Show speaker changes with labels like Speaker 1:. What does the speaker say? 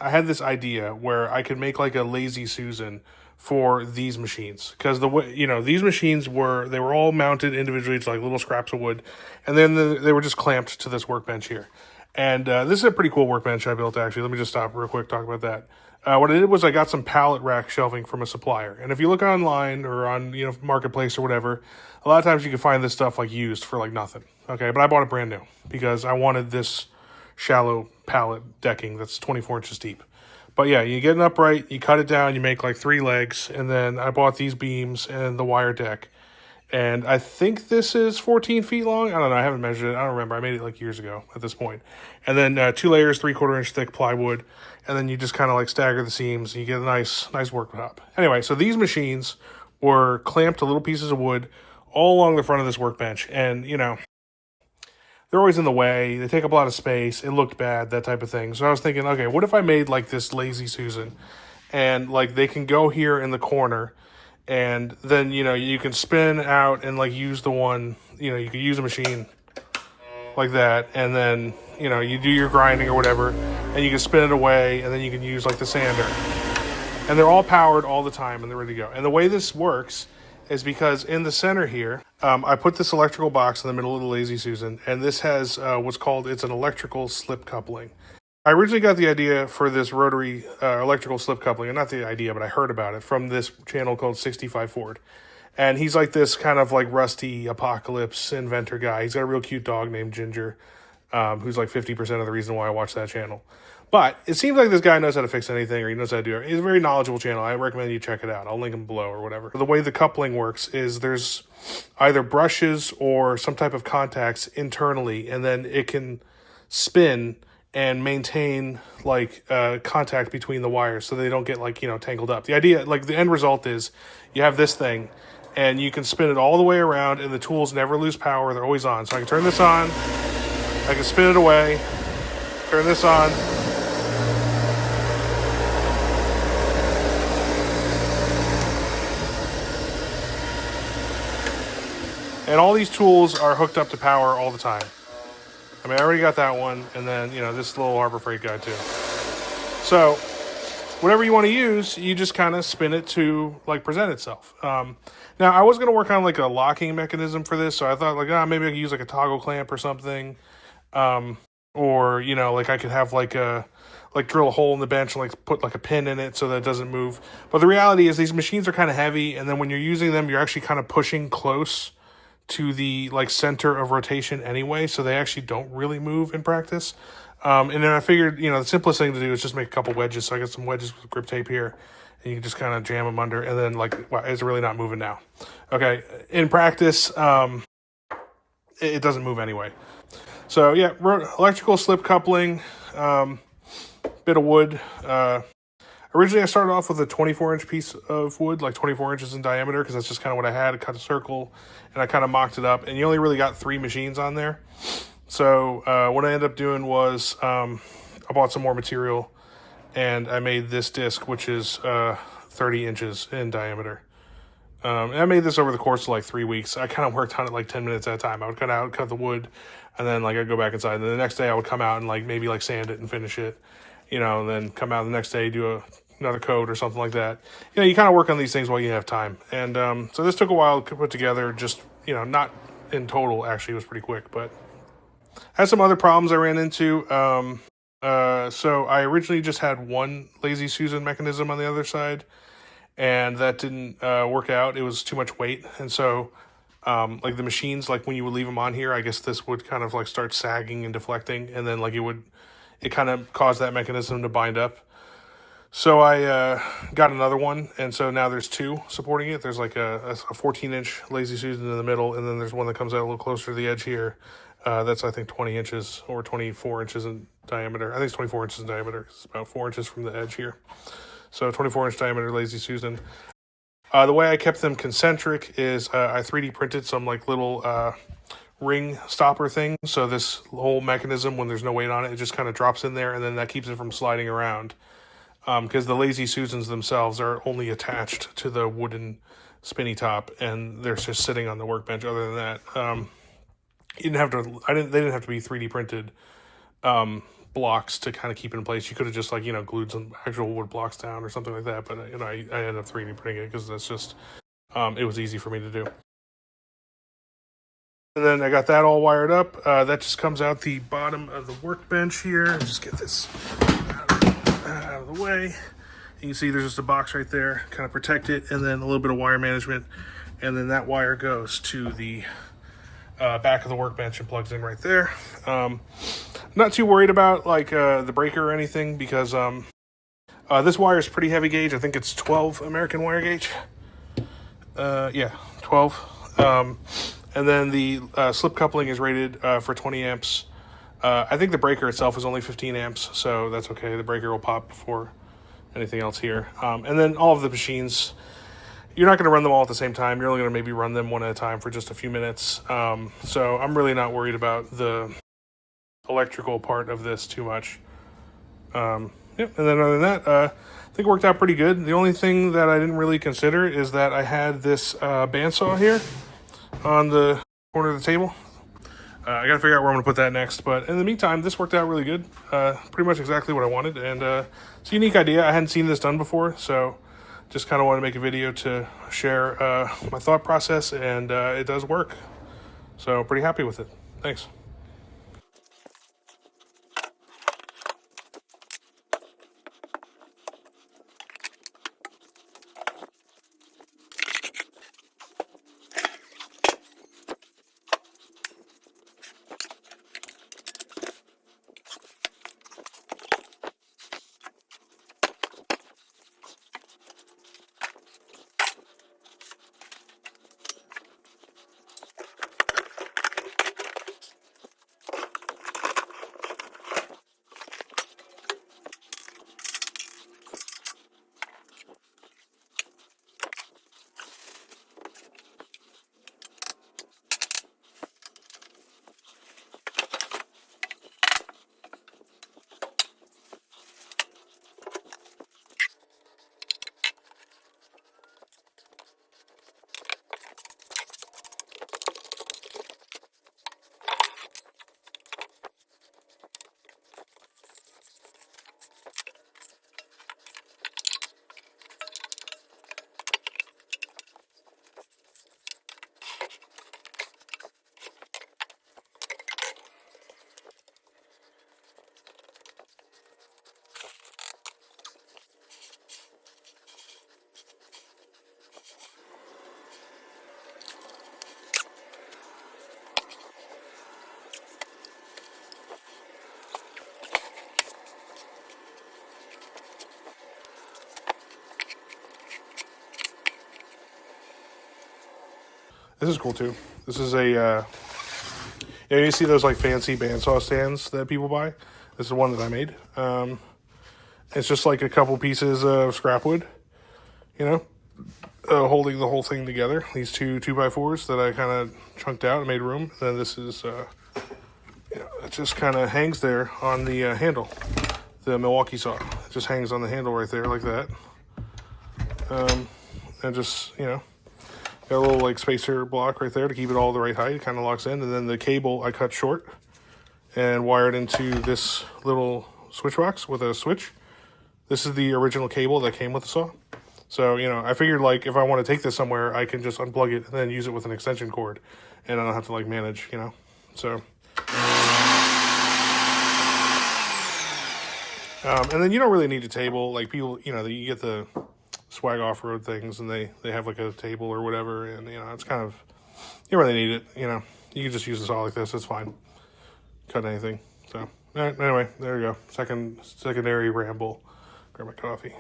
Speaker 1: I had this idea where I could make like a Lazy Susan for these machines, because the way, these machines were all mounted individually to like little scraps of wood, and then they were just clamped to this workbench here. And this is a pretty cool workbench I built, actually. Let me just stop real quick, talk about that. What I did was I got some pallet rack shelving from a supplier, and if you look online or on marketplace or whatever, a lot of times you can find this stuff like used for like nothing. Okay, but I bought it brand new because I wanted this shallow pallet decking that's 24 inches deep. But yeah, you get an upright, you cut it down, you make like 3 legs, and then I bought these beams and the wire deck. And I think this is 14 feet long. I don't know. I haven't measured it. I don't remember. I made it like years ago at this point. And then 2 layers, 3/4 inch thick plywood. And then you just kind of like stagger the seams and you get a nice worktop. Anyway, so these machines were clamped to little pieces of wood all along the front of this workbench. And, they're always in the way. They take up a lot of space. It looked bad, that type of thing. So I was thinking, okay, what if I made like this Lazy Susan, and like they can go here in the corner, and then you can spin out and like use the one, you could use a machine like that, and then you do your grinding or whatever, and you can spin it away, and then you can use like the sander, and they're all powered all the time and they're ready to go. And the way this works is because in the center here, I put this electrical box in the middle of the Lazy Susan, and this has it's an electrical slip coupling. I originally got the idea for this rotary electrical slip coupling, and not the idea, but I heard about it from this channel called 65 Ford. And he's like this kind of like rusty apocalypse inventor guy. He's got a real cute dog named Ginger, who's like 50% of the reason why I watch that channel. But it seems like this guy knows how to fix anything, or he knows how to do it. He's a very knowledgeable channel. I recommend you check it out. I'll link him below or whatever. The way the coupling works is there's either brushes or some type of contacts internally, and then it can spin and maintain like contact between the wires so they don't get like tangled up. The idea, like the end result, is you have this thing and you can spin it all the way around, and the tools never lose power. They're always on. So I can turn this on, I can spin it away, turn this on. And all these tools are hooked up to power all the time. I mean, I already got that one, and then, this little Harbor Freight guy too. So, whatever you want to use, you just kind of spin it to, like, present itself. Now, I was going to work on, like, a locking mechanism for this, so I thought, like, maybe I could use, like, a toggle clamp or something. Or, like, I could have, like, drill a hole in the bench and, like, put, like, a pin in it so that it doesn't move. But the reality is these machines are kind of heavy, and then when you're using them, you're actually kind of pushing close to the like center of rotation anyway, so they actually don't really move in practice. And then I figured, the simplest thing to do is just make a couple wedges. So I got some wedges with grip tape here, and you can just kind of jam them under, and then like, wow, it's really not moving now. Okay, in practice, it doesn't move anyway. So yeah, electrical slip coupling, bit of wood. Originally, I started off with a 24-inch piece of wood, like 24 inches in diameter, because that's just kind of what I had. I cut a circle, and I kind of mocked it up. And you only really got 3 machines on there. So what I ended up doing was I bought some more material, and I made this disc, which is 30 inches in diameter. And I made this over the course of like 3 weeks. I kind of worked on it like 10 minutes at a time. I would cut the wood, and then like I'd go back inside. And then the next day I would come out and like maybe like sand it and finish it, and then come out the next day, do another coat or something like that. You kind of work on these things while you have time. And so this took a while to put together, just, not in total, actually. It was pretty quick, but I had some other problems I ran into. So I originally just had one Lazy Susan mechanism on the other side, and that didn't work out. It was too much weight. And so like the machines, like when you would leave them on here, I guess this would kind of like start sagging and deflecting, and then like it kind of caused that mechanism to bind up. So I got another one, and so now there's 2 supporting it. There's like a 14-inch Lazy Susan in the middle, and then there's one that comes out a little closer to the edge here. That's, I think, 20 inches or 24 inches in diameter. I think it's 24 inches in diameter. It's about 4 inches from the edge here. So 24-inch diameter Lazy Susan. The way I kept them concentric is I 3D printed some like little ring stopper thing. So this whole mechanism, when there's no weight on it, it just kind of drops in there, and then that keeps it from sliding around. Because the Lazy Susans themselves are only attached to the wooden spinny top, and they're just sitting on the workbench. Other than that, they didn't have to be 3D printed. blocks to kind of keep it in place. You could have just like, glued some actual wood blocks down or something like that. But, I ended up 3D printing it because that's just, it was easy for me to do. And then I got that all wired up. That just comes out the bottom of the workbench here. Just get this out of the way. You can see there's just a box right there, kind of protect it, and then a little bit of wire management. And then that wire goes to the back of the workbench and plugs in right there. Not too worried about like the breaker or anything because this wire is pretty heavy gauge. I think it's 12 American wire gauge. Yeah, 12. And then the slip coupling is rated for 20 amps. I think the breaker itself is only 15 amps, so that's okay. The breaker will pop before anything else here. And then all of the machines, you're not going to run them all at the same time. You're only going to maybe run them one at a time for just a few minutes. So I'm really not worried about the electrical part of this too much. Yep. And then other than that, I think it worked out pretty good. The only thing that I didn't really consider is that I had this bandsaw here on the corner of the table. I gotta figure out where I'm gonna put that next, but in the meantime, this worked out really good. Pretty much exactly what I wanted, and it's a unique idea. I hadn't seen this done before, so just kind of wanted to make a video to share my thought process, and it does work. So pretty happy with it. Thanks. This is cool too. This is a, you see those like fancy bandsaw stands that people buy? This is one that I made. It's just like a couple pieces of scrap wood, holding the whole thing together. These two 2x4s that I kind of chunked out and made room. And then this is, it just kind of hangs there on the handle. The Milwaukee saw. It just hangs on the handle right there like that. And just, got a little like spacer block right there to keep it all the right height. It kind of locks in. And then the cable I cut short and wired into this little switch box with a switch. This is the original cable that came with the saw. So, I figured like if I want to take this somewhere, I can just unplug it and then use it with an extension cord. And I don't have to like manage, So. And then you don't really need a table. Like people, you get the Swag off-road things and they have like a table or whatever, and it's kind of, you don't really need it. You can just use a saw like this, it's fine, cut anything. So anyway, there you go, secondary ramble. Grab my coffee.